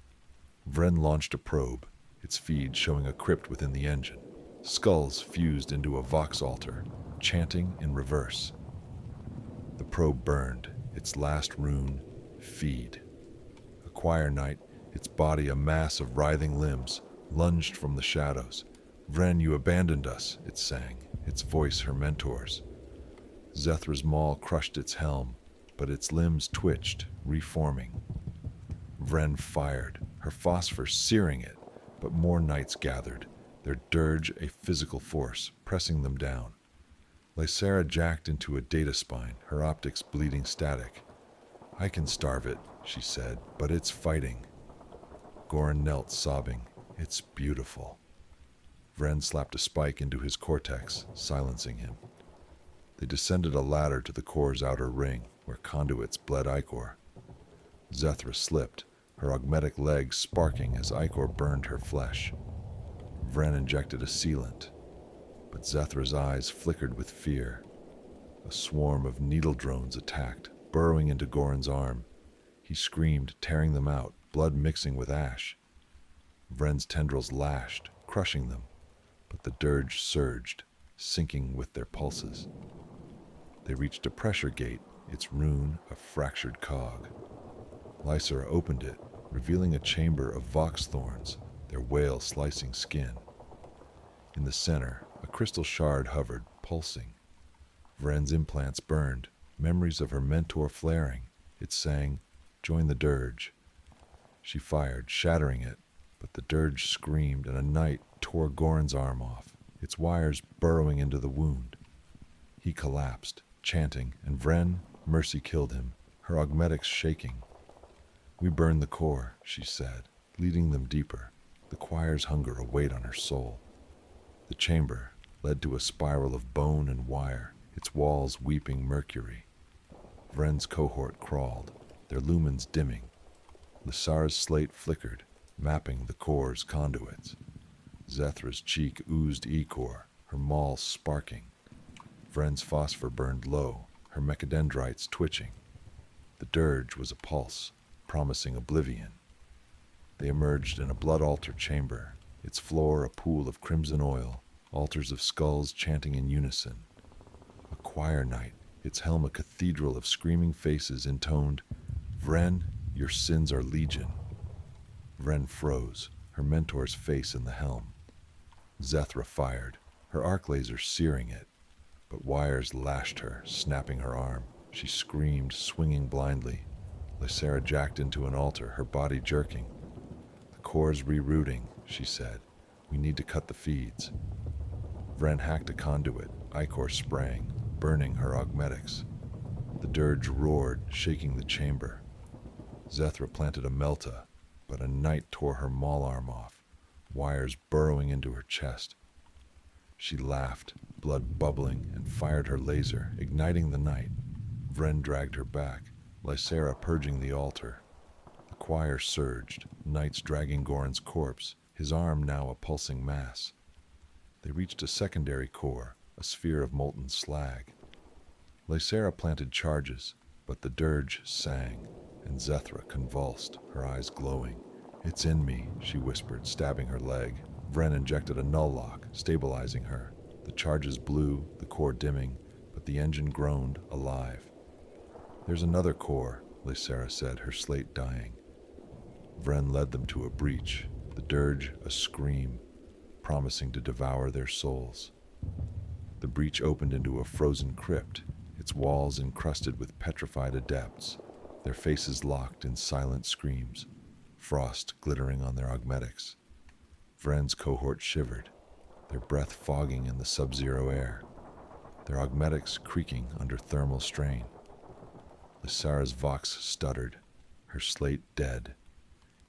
Vren launched a probe, its feed showing a crypt within the engine. Skulls fused into a vox altar, chanting in reverse. The probe burned, its last rune, feed. A choir knight, its body a mass of writhing limbs, lunged from the shadows. "Vren, you abandoned us," it sang, its voice her mentor's. Zethra's maul crushed its helm, but its limbs twitched, reforming. Vren fired, her phosphor searing it, but more knights gathered, their dirge a physical force, pressing them down. Lysara jacked into a data spine, her optics bleeding static. "I can starve it," she said, "but it's fighting." Goran knelt, sobbing. "It's beautiful." Vren slapped a spike into his cortex, silencing him. They descended a ladder to the core's outer ring, where conduits bled ichor. Zethra slipped, her augmetic legs sparking as ichor burned her flesh. Vren injected a sealant, but Zethra's eyes flickered with fear. A swarm of needle drones attacked, burrowing into Goran's arm. He screamed, tearing them out, blood mixing with ash. Vren's tendrils lashed, crushing them, but the dirge surged, sinking with their pulses. They reached a pressure gate, its rune a fractured cog. Lysara opened it, revealing a chamber of vox thorns, their whale slicing skin. In the center, a crystal shard hovered, pulsing. Vren's implants burned, memories of her mentor flaring. It sang, "Join the dirge." She fired, shattering it, but the dirge screamed and a knight tore Goran's arm off, its wires burrowing into the wound. He collapsed, chanting, and Vren, mercy killed him, her augmetics shaking. "We burned the core," she said, leading them deeper, the choir's hunger a weight on her soul. The chamber led to a spiral of bone and wire, its walls weeping mercury. Vren's cohort crawled, their lumens dimming. Lysara's slate flickered, mapping the core's conduits. Zethra's cheek oozed ichor, her maul sparking. Vren's phosphor burned low, her mechadendrites twitching. The dirge was a pulse, promising oblivion. They emerged in a blood altar chamber, its floor a pool of crimson oil, altars of skulls chanting in unison. A choir knight, its helm a cathedral of screaming faces, intoned, "Vren, your sins are legion." Vren froze, her mentor's face in the helm. Zethra fired, her arc laser searing it, but wires lashed her, snapping her arm. She screamed, swinging blindly. Lysara jacked into an altar, her body jerking. "The core's rerouting," she said. "We need to cut the feeds." Vren hacked a conduit, ichor sprang, burning her augmetics. The dirge roared, shaking the chamber. Zethra planted a melta, but a knight tore her maul arm off, wires burrowing into her chest. She laughed, blood bubbling, and fired her laser, igniting the knight. Vren dragged her back, Lysara purging the altar. The choir surged, knights dragging Goran's corpse, his arm now a pulsing mass. They reached a secondary core, a sphere of molten slag. Lysara planted charges, but the dirge sang, and Zethra convulsed, her eyes glowing. "It's in me," she whispered, stabbing her leg. Vren injected a null lock, stabilizing her. The charges blew, the core dimming, but the engine groaned, alive. "There's another core," Lysara said, her slate dying. Vren led them to a breach, the dirge a scream, promising to devour their souls. The breach opened into a frozen crypt, its walls encrusted with petrified adepts, their faces locked in silent screams, frost glittering on their augmetics. Vren's cohort shivered, their breath fogging in the sub-zero air. their augmetics creaking under thermal strain. Lysara's vox stuttered, her slate dead,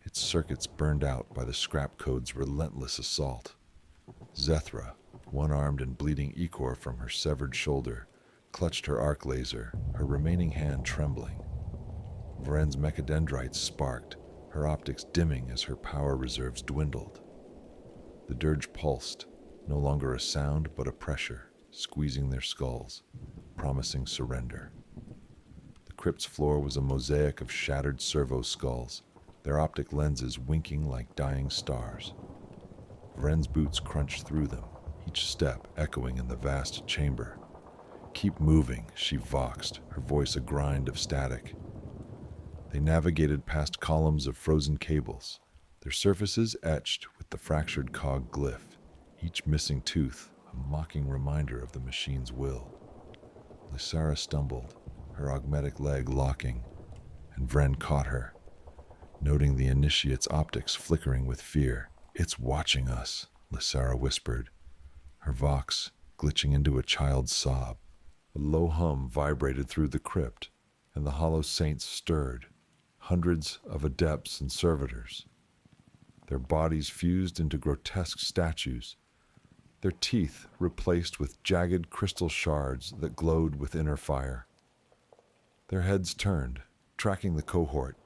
its circuits burned out by the scrap code's relentless assault. Zethra, one-armed and bleeding ichor from her severed shoulder, clutched her arc laser, her remaining hand trembling. Vren's mechadendrites sparked, her optics dimming as her power reserves dwindled. The dirge pulsed, no longer a sound but a pressure, squeezing their skulls, promising surrender. The crypt's floor was a mosaic of shattered servo skulls, their optic lenses winking like dying stars. Vren's boots crunched through them, each step echoing in the vast chamber. "Keep moving," she voxed, her voice a grind of static. They navigated past columns of frozen cables, their surfaces etched with the fractured cog glyph, each missing tooth a mocking reminder of the machine's will. Lysara stumbled, her augmetic leg locking, and Vren caught her, noting the initiate's optics flickering with fear. "It's watching us," Lysara whispered, her vox glitching into a child's sob. A low hum vibrated through the crypt, and the hollow saints stirred, hundreds of adepts and servitors. Their bodies fused into grotesque statues, their teeth replaced with jagged crystal shards that glowed with inner fire. Their heads turned, tracking the cohort,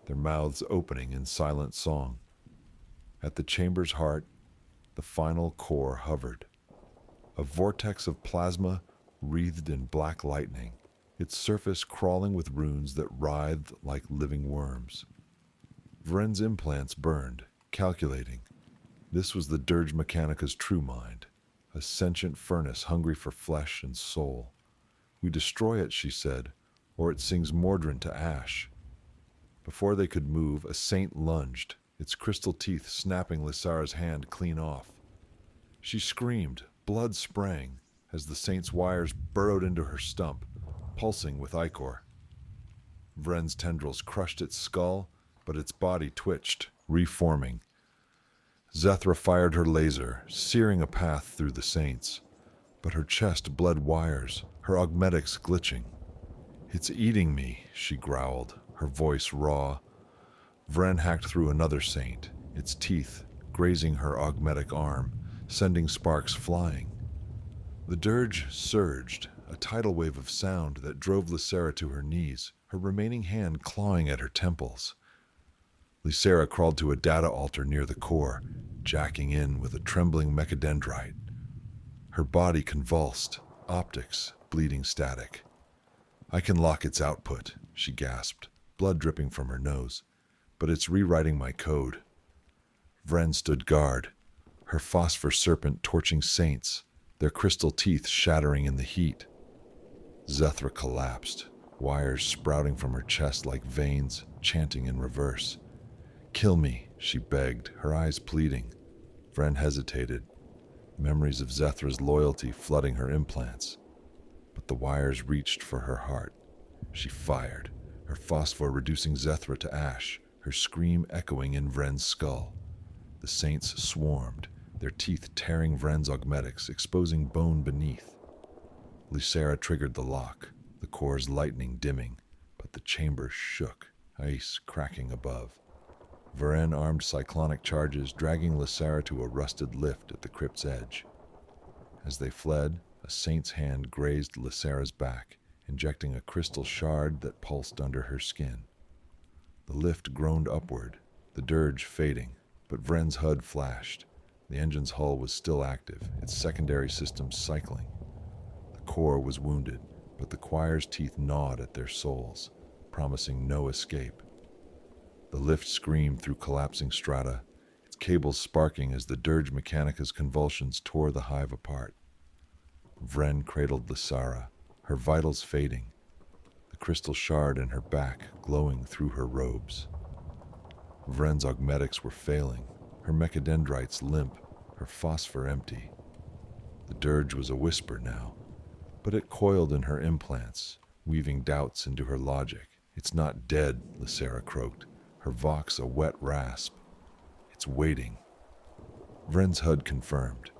their mouths opening in silent song. At the chamber's heart, the final core hovered, a vortex of plasma wreathed in black lightning, its surface crawling with runes that writhed like living worms. Vren's implants burned, calculating. This was the Dirge Mechanicus' true mind, a sentient furnace hungry for flesh and soul. "We destroy it," she said, "or it sings Mordrin to ash." Before they could move, a saint lunged, its crystal teeth snapping Lysara's hand clean off. She screamed, blood sprang, as the saint's wires burrowed into her stump, pulsing with ichor. Vren's tendrils crushed its skull, but its body twitched, reforming. Zethra fired her laser, searing a path through the saints, but her chest bled wires, her augmetics glitching. "It's eating me," she growled, her voice raw. Vren hacked through another saint, its teeth grazing her augmetic arm, sending sparks flying. The dirge surged, a tidal wave of sound that drove Lysara to her knees, her remaining hand clawing at her temples. Lysara crawled to a data altar near the core, jacking in with a trembling mechadendrite. Her body convulsed, optics bleeding static. "I can lock its output," she gasped, blood dripping from her nose. "But it's rewriting my code." Vren stood guard, her phosphor serpent torching saints, their crystal teeth shattering in the heat. Zethra collapsed, wires sprouting from her chest like veins, chanting in reverse. "Kill me," she begged, her eyes pleading. Vren hesitated, memories of Zethra's loyalty flooding her implants. But the wires reached for her heart. She fired, her phosphor reducing Zethra to ash, her scream echoing in Vren's skull. The saints swarmed, their teeth tearing Vren's augmetics, exposing bone beneath. Lysara triggered the lock, the core's lightning dimming, but the chamber shook, ice cracking above. Vren armed cyclonic charges, dragging Lysara to a rusted lift at the crypt's edge. As they fled, a saint's hand grazed Lysara's back, injecting a crystal shard that pulsed under her skin. The lift groaned upward, the dirge fading, but Vren's HUD flashed. The engine's hull was still active, its secondary systems cycling. The core was wounded, but the choir's teeth gnawed at their souls, promising no escape. The lift screamed through collapsing strata, its cables sparking as the Dirge Mechanicus' convulsions tore the hive apart. Vren cradled Lysara, her vitals fading, the crystal shard in her back glowing through her robes. Vren's augmetics were failing, her mechadendrites limp, her phosphor empty. The dirge was a whisper now, but it coiled in her implants, weaving doubts into her logic. "It's not dead," Lysara croaked, her vox a wet rasp. "It's waiting." Vren's HUD confirmed.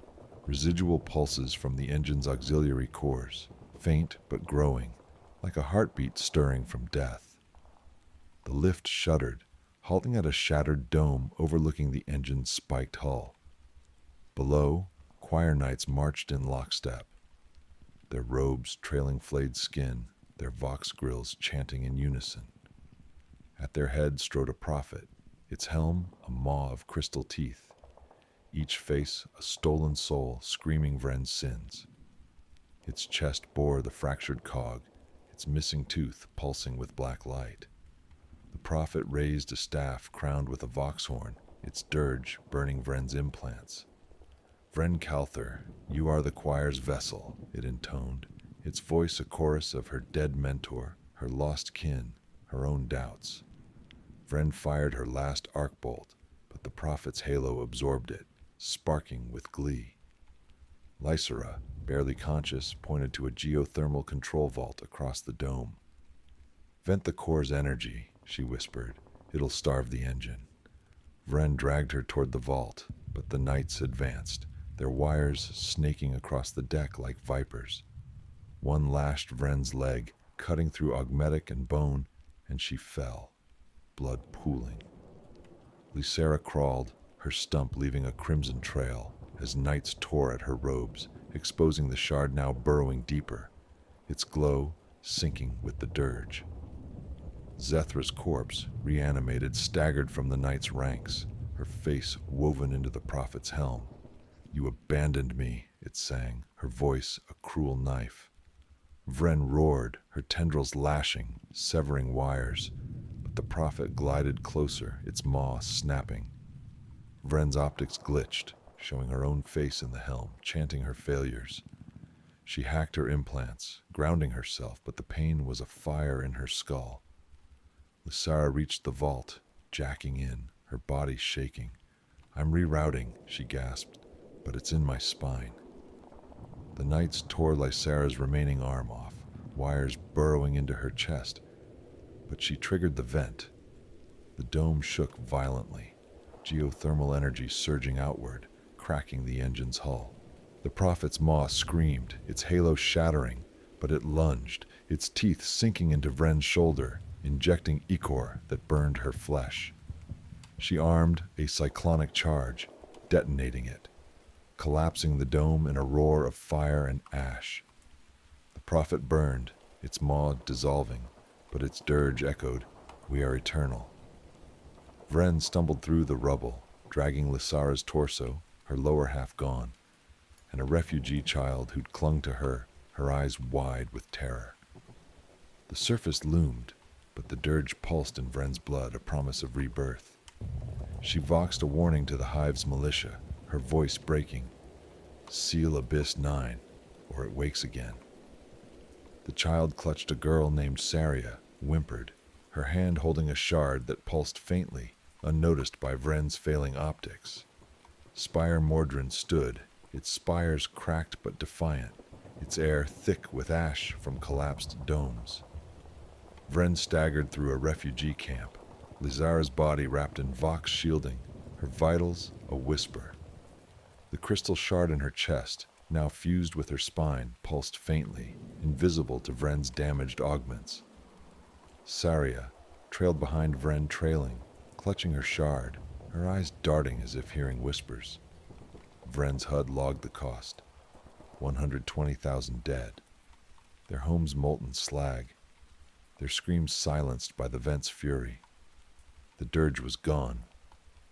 Residual pulses from the engine's auxiliary cores, faint but growing, like a heartbeat stirring from death. The lift shuddered, halting at a shattered dome overlooking the engine's spiked hull. Below, choir knights marched in lockstep, their robes trailing flayed skin, their vox grills chanting in unison. At their head strode a prophet, its helm a maw of crystal teeth, each face a stolen soul screaming Vren's sins. Its chest bore the fractured cog, its missing tooth pulsing with black light. The prophet raised a staff crowned with a vox horn, its dirge burning Vren's implants. Vren Calther, you are the choir's vessel, it intoned, its voice a chorus of her dead mentor, her lost kin, her own doubts. Vren fired her last arc bolt, but the prophet's halo absorbed it, sparking with glee. Lysera, barely conscious, pointed to a geothermal control vault across the dome. Vent the core's energy, she whispered. It'll starve the engine. Vren dragged her toward the vault, but the knights advanced, their wires snaking across the deck like vipers. One lashed Vren's leg, cutting through augmetic and bone, and she fell, blood pooling. Lysera crawled, her stump leaving a crimson trail, as knights tore at her robes, exposing the shard now burrowing deeper, its glow sinking with the dirge. Zethra's corpse, reanimated, staggered from the knight's ranks, her face woven into the prophet's helm. You abandoned me, it sang, her voice a cruel knife. Vren roared, her tendrils lashing, severing wires, but the prophet glided closer, its maw snapping. Vren's optics glitched, showing her own face in the helm, chanting her failures. She hacked her implants, grounding herself, but the pain was a fire in her skull. Lysera reached the vault, jacking in, her body shaking. I'm rerouting, she gasped, but it's in my spine. The knights tore Lysera's remaining arm off, wires burrowing into her chest, but she triggered the vent. The dome shook violently, geothermal energy surging outward, cracking the engine's hull. The prophet's maw screamed, its halo shattering, but it lunged, its teeth sinking into Vren's shoulder, injecting ichor that burned her flesh. She armed a cyclonic charge, detonating it, collapsing the dome in a roar of fire and ash. The prophet burned, its maw dissolving, but its dirge echoed, "We are eternal." Vren stumbled through the rubble, dragging Lysera's torso, her lower half gone, and a refugee child who'd clung to her, her eyes wide with terror. The surface loomed, but the dirge pulsed in Vren's blood, a promise of rebirth. She voxed a warning to the Hive's militia, her voice breaking. Seal Abyss 9, or it wakes again. The child clutched a girl named Saria, whimpered, her hand holding a shard that pulsed faintly, unnoticed by Vren's failing optics. Spire Mordrin stood, its spires cracked but defiant, its air thick with ash from collapsed domes. Vren staggered through a refugee camp, Lysera's body wrapped in vox shielding, her vitals a whisper. The crystal shard in her chest, now fused with her spine, pulsed faintly, invisible to Vren's damaged augments. Saria trailed behind Vren, trailing, clutching her shard, her eyes darting as if hearing whispers. Vren's HUD logged the cost, 120,000 dead, their homes molten slag, their screams silenced by the vent's fury. The dirge was gone,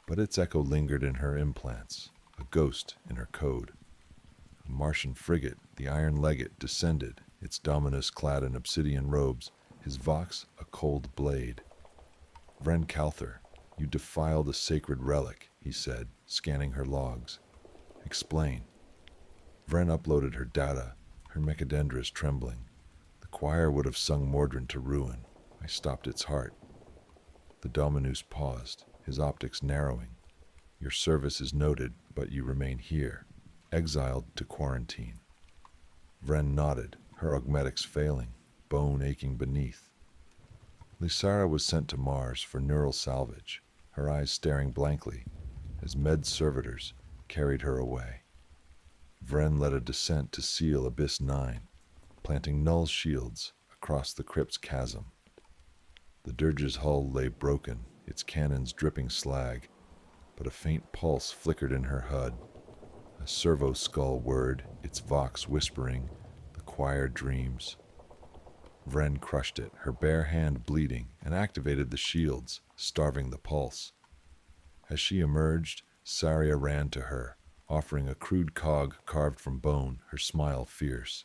but its echo lingered in her implants, a ghost in her code. A Martian frigate, the Iron Legate, descended, its dominus clad in obsidian robes, his vox a cold blade. Vren Calther, you defiled a sacred relic, he said, scanning her logs. Explain. Vren uploaded her data, her mechadendras trembling. The choir would have sung Mordrin to ruin. I stopped its heart. The Dominus paused, his optics narrowing. Your service is noted, but you remain here, exiled to quarantine. Vren nodded, her augmetics failing, bone aching beneath. Lysera was sent to Mars for neural salvage, her eyes staring blankly as med servitors carried her away. Vren led a descent to seal Abyss 9, planting null shields across the crypt's chasm. The dirge's hull lay broken, its cannons dripping slag, but a faint pulse flickered in her HUD. A servo skull word, its vox whispering, "The choir dreams." Vren crushed it, her bare hand bleeding, and activated the shields, starving the pulse. As she emerged, Saria ran to her, offering a crude cog carved from bone, her smile fierce.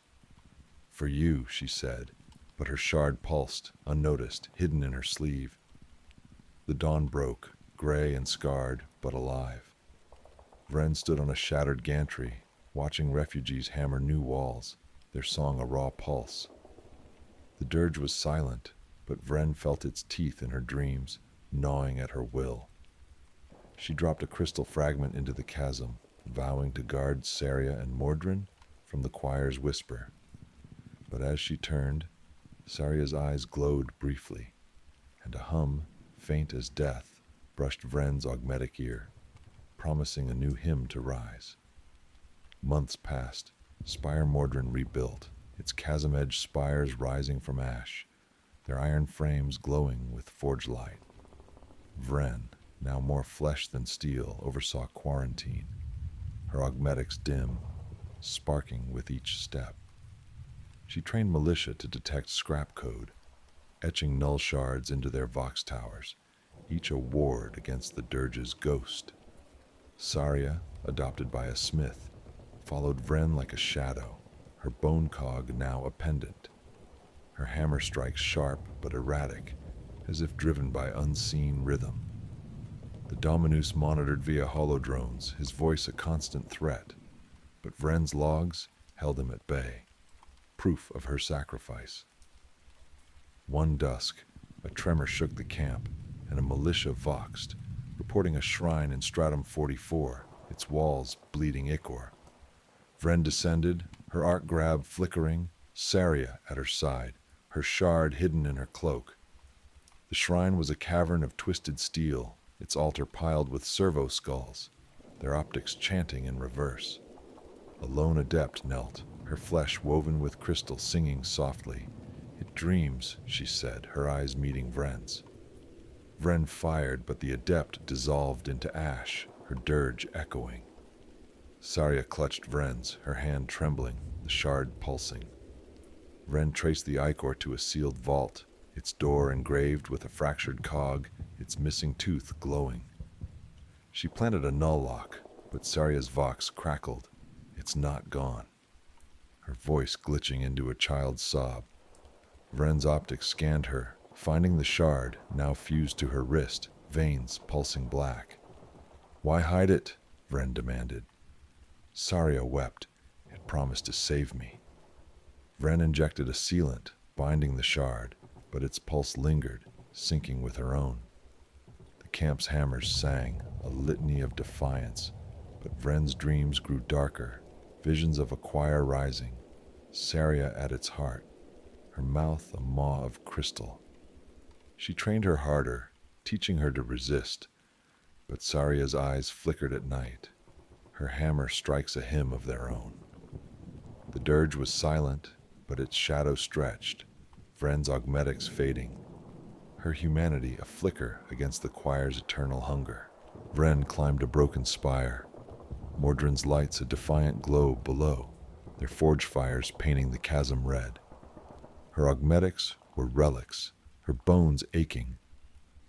"For you," she said, but her shard pulsed, unnoticed, hidden in her sleeve. The dawn broke, gray and scarred, but alive. Vren stood on a shattered gantry, watching refugees hammer new walls, their song a raw pulse. The dirge was silent, but Vren felt its teeth in her dreams, gnawing at her will. She dropped a crystal fragment into the chasm, vowing to guard Saria and Mordrin from the choir's whisper. But as she turned, Saria's eyes glowed briefly, and a hum, faint as death, brushed Vren's augmetic ear, promising a new hymn to rise. Months passed, Spire Mordrin rebuilt, its chasm-edged spires rising from ash, their iron frames glowing with forge light. Vren, now more flesh than steel, oversaw quarantine, her augmetics dim, sparking with each step. She trained militia to detect scrap code, etching null shards into their vox towers, each a ward against the dirge's ghost. Saria, adopted by a smith, followed Vren like a shadow, her bone cog now a pendant. Her hammer strikes sharp but erratic, as if driven by unseen rhythm. The Dominus monitored via holodrones, his voice a constant threat, but Vren's logs held him at bay, proof of her sacrifice. One dusk, a tremor shook the camp, and a militia voxed, reporting a shrine in Stratum 44, its walls bleeding ichor. Vren descended, her arc grab flickering, Saria at her side, her shard hidden in her cloak. The shrine was a cavern of twisted steel, its altar piled with servo skulls, their optics chanting in reverse. A lone adept knelt, her flesh woven with crystal singing softly. "It dreams," she said, her eyes meeting Vren's. Vren fired, but the adept dissolved into ash, her dirge echoing. Saria clutched Vren's, her hand trembling, the shard pulsing. Vren traced the ichor to a sealed vault, its door engraved with a fractured cog, its missing tooth glowing. She planted a null lock, but Saria's vox crackled. "It's not gone." Her voice glitching into a child's sob. Vren's optics scanned her, finding the shard, now fused to her wrist, veins pulsing black. "Why hide it?" Vren demanded. Saria wept. "It promised to save me." Vren injected a sealant, binding the shard, but its pulse lingered, syncing with her own. The camp's hammers sang, a litany of defiance, but Vren's dreams grew darker, visions of a choir rising, Saria at its heart, her mouth a maw of crystal. She trained her harder, teaching her to resist, but Saria's eyes flickered at night. Her hammer strikes a hymn of their own. The dirge was silent, but its shadow stretched, Vren's augmetics fading, her humanity a flicker against the choir's eternal hunger. Vren climbed a broken spire, Mordrin's lights a defiant glow below, their forge fires painting the chasm red. Her augmetics were relics, her bones aching,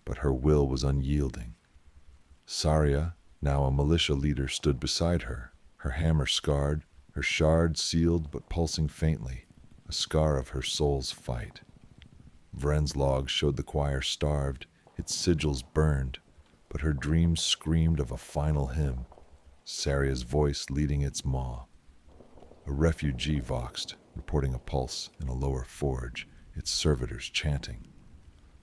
but her will was unyielding. Saria, now a militia leader, stood beside her, her hammer scarred, her shard sealed but pulsing faintly, a scar of her soul's fight. Vren's log showed the choir starved, its sigils burned, but her dreams screamed of a final hymn, Saria's voice leading its maw. A refugee voxed, reporting a pulse in a lower forge, its servitors chanting.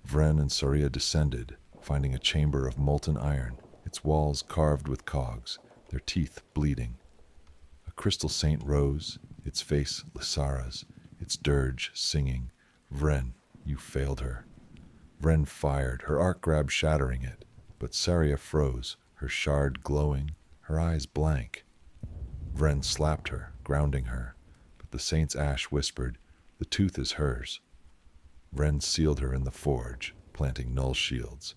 Vren and Saria descended, finding a chamber of molten iron, its walls carved with cogs, their teeth bleeding. A crystal saint rose, its face Lysara's, its dirge singing, "Vren, you failed her." Vren fired, her arc grab shattering it, but Saria froze, her shard glowing, her eyes blank. Vren slapped her, grounding her, but the saint's ash whispered, "The tooth is hers." Vren sealed her in the forge, planting null shields,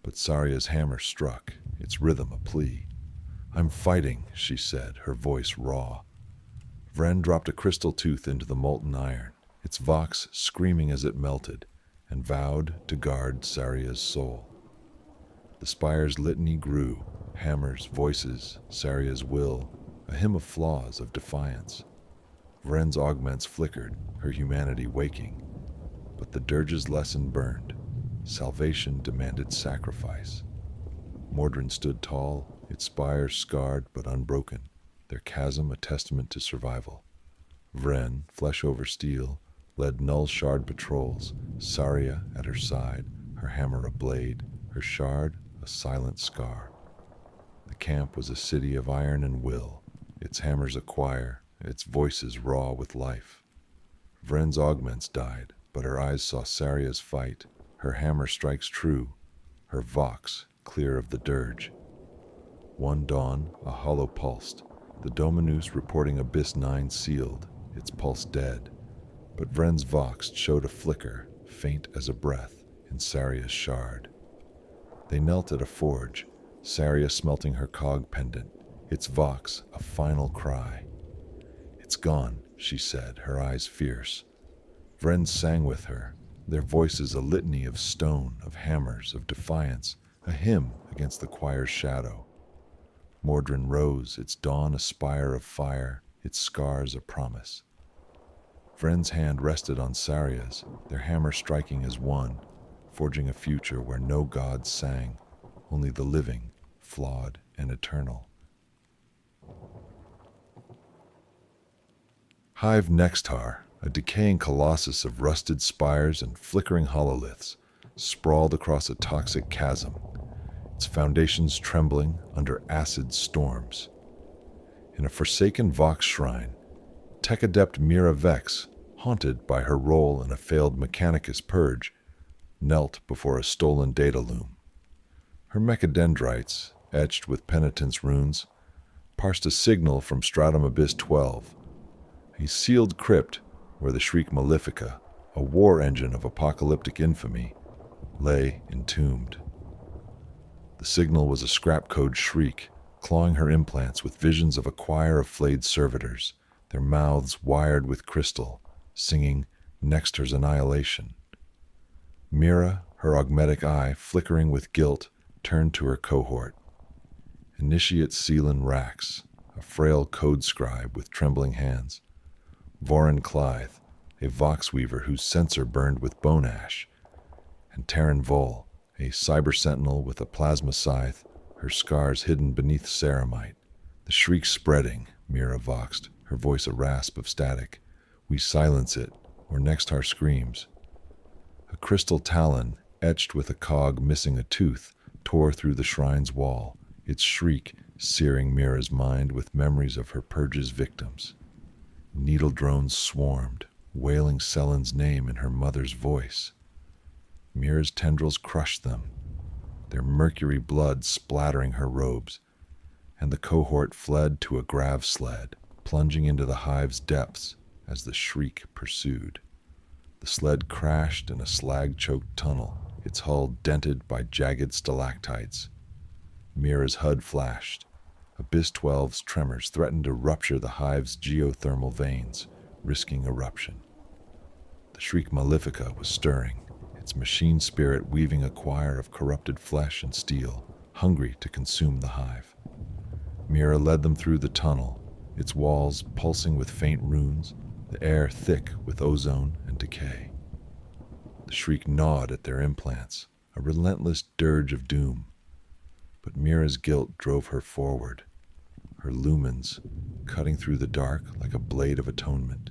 but Saria's hammer struck, its rhythm a plea. "I'm fighting," she said, her voice raw. Vren dropped a crystal tooth into the molten iron, its vox screaming as it melted, and vowed to guard Saria's soul. The spire's litany grew, hammers, voices, Saria's will, a hymn of flaws, of defiance. Vren's augments flickered, her humanity waking, but the dirge's lesson burned. Salvation demanded sacrifice. Mordrin stood tall, its spires scarred but unbroken, their chasm a testament to survival. Vren, flesh over steel, led null shard patrols, Saria at her side, her hammer a blade, her shard a silent scar. The camp was a city of iron and will, its hammers a choir, its voices raw with life. Vren's augments died, but her eyes saw Saria's fight, her hammer strikes true, her vox clear of the dirge. One dawn, a hollow pulsed, the Dominus reporting Abyss 9 sealed, its pulse dead, but Vren's vox showed a flicker, faint as a breath, in Saria's shard. They knelt at a forge, Saria smelting her cog pendant, its vox a final cry. "It's gone," she said, her eyes fierce. Vren sang with her, their voices a litany of stone, of hammers, of defiance, a hymn against the choir's shadow. Mordrin rose, its dawn a spire of fire, its scars a promise. Vren's hand rested on Saria's, their hammer striking as one, forging a future where no gods sang, only the living, flawed and eternal. Hive Nextar, a decaying colossus of rusted spires and flickering hololiths, sprawled across a toxic chasm, its foundations trembling under acid storms. In a forsaken Vox shrine, tech adept Mira Vex, haunted by her role in a failed Mechanicus purge, knelt before a stolen data loom. Her mechadendrites, etched with penitence runes, parsed a signal from Stratum Abyss 12, a sealed crypt where the Shriek Malefica, a war engine of apocalyptic infamy, lay entombed. The signal was a scrap code shriek, clawing her implants with visions of a choir of flayed servitors, their mouths wired with crystal, singing Nextar's annihilation. Mira, her augmetic eye flickering with guilt, turned to her cohort. Initiate Seelan Rax, a frail code scribe with trembling hands. Vorin Clythe, a vox weaver whose censer burned with bone ash. And Terran Vol, a cyber sentinel with a plasma scythe, her scars hidden beneath ceramite. The shriek spreading, Mira voxed, her voice a rasp of static. We silence it, or Nextar screams. A crystal talon, etched with a cog missing a tooth, tore through the shrine's wall, its shriek searing Mira's mind with memories of her purge's victims. Needle drones swarmed, wailing Selen's name in her mother's voice. Mira's tendrils crushed them, their mercury blood splattering her robes, and the cohort fled to a grav sled, plunging into the hive's depths as the shriek pursued. The sled crashed in a slag-choked tunnel, its hull dented by jagged stalactites. Mira's HUD flashed. Abyss 12's tremors threatened to rupture the hive's geothermal veins, risking eruption. The Shriek Malefica was stirring, its machine spirit weaving a choir of corrupted flesh and steel, hungry to consume the hive. Mira led them through the tunnel, its walls pulsing with faint runes, the air thick with ozone and decay. The shriek gnawed at their implants, a relentless dirge of doom. But Mira's guilt drove her forward, her lumens cutting through the dark like a blade of atonement.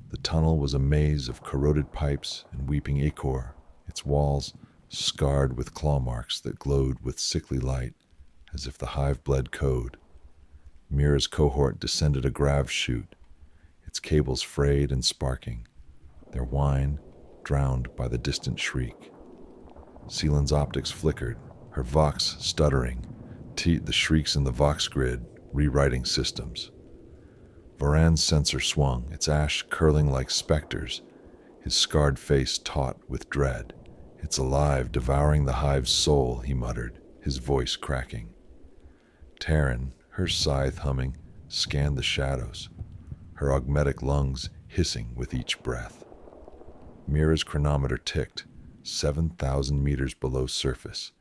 The tunnel was a maze of corroded pipes and weeping ichor, its walls scarred with claw marks that glowed with sickly light, as if the hive bled code. Mira's cohort descended a grav chute, its cables frayed and sparking, their whine drowned by the distant shriek. Seelan's optics flickered, her vox stuttering, the shrieks in the vox grid rewriting systems. Varan's sensor swung, its ash curling like specters, his scarred face taut with dread. "It's alive, devouring the hive's soul," he muttered, his voice cracking. Taryn, her scythe humming, scanned the shadows, her augmetic lungs hissing with each breath. Mira's chronometer ticked, 7,000 meters below surface,